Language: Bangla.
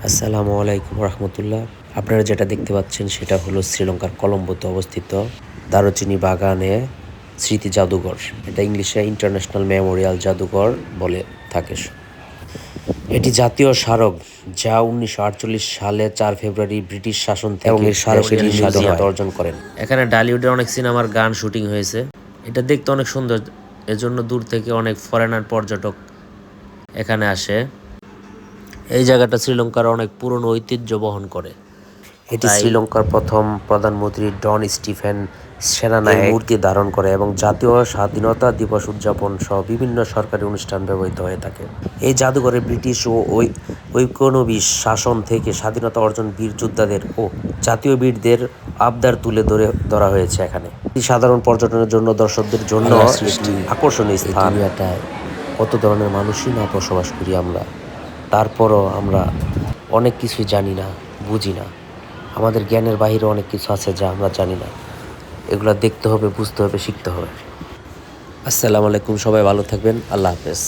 আসসালামু আলাইকুম রহমতুল্লাহ। আপনারা যেটা দেখতে পাচ্ছেন সেটা হলো শ্রীলঙ্কার কলম্বোতে অবস্থিত দারুচিনি বাগানে স্মৃতি জাদুঘর। এটা ইংলিশে ইন্টারন্যাশনাল মেমোরিয়াল জাদুঘর বলে থাকে। এটি জাতীয় স্মারক যা 1948 সালে 4 ফেব্রুয়ারি ব্রিটিশ শাসন থেকে এবং এর স্মারকে স্বাধীনতা অর্জন করেন। এখানে ডালিউডের অনেক সিনেমার গান শুটিং হয়েছে। এটা দেখতে অনেক সুন্দর, এজন্য দূর থেকে অনেক ফরেনার পর্যটক এখানে আসে। এই জায়গাটা শ্রীলঙ্কার অনেক পুরনো ঐতিহ্য বহন করে। এটি শ্রীলঙ্কার প্রথম প্রধানমন্ত্রী ডন স্টিফেন সেনানায়েক মূর্তি ধারণ করে এবং জাতীয় স্বাধীনতা দিবস উদযাপন সহ বিভিন্ন সরকারি অনুষ্ঠান ব্যবহৃত হয়ে থাকে। এই জাদুঘরে ব্রিটিশ ও ঔপনিবেশ শাসন থেকে স্বাধীনতা অর্জন বীর যোদ্ধাদের ও জাতীয় বীরদের আবদার তুলে ধরা হয়েছে। এখানে সাধারণ পর্যটনের জন্য দর্শকদের জন্য একটি আকর্ষণীয় স্থান। দুনিয়াটায় কত ধরনের মানুষই না বসবাস করি আমরা, তারপরও আমরা অনেক কিছুই জানি না, বুঝি না। আমাদের জ্ঞানের বাহিরে অনেক কিছু আছে যা আমরা জানি না। এগুলো দেখতে হবে, বুঝতে হবে, শিখতে হবে। আসসালামু আলাইকুম, সবাই ভালো থাকবেন। আল্লাহ হাফেজ।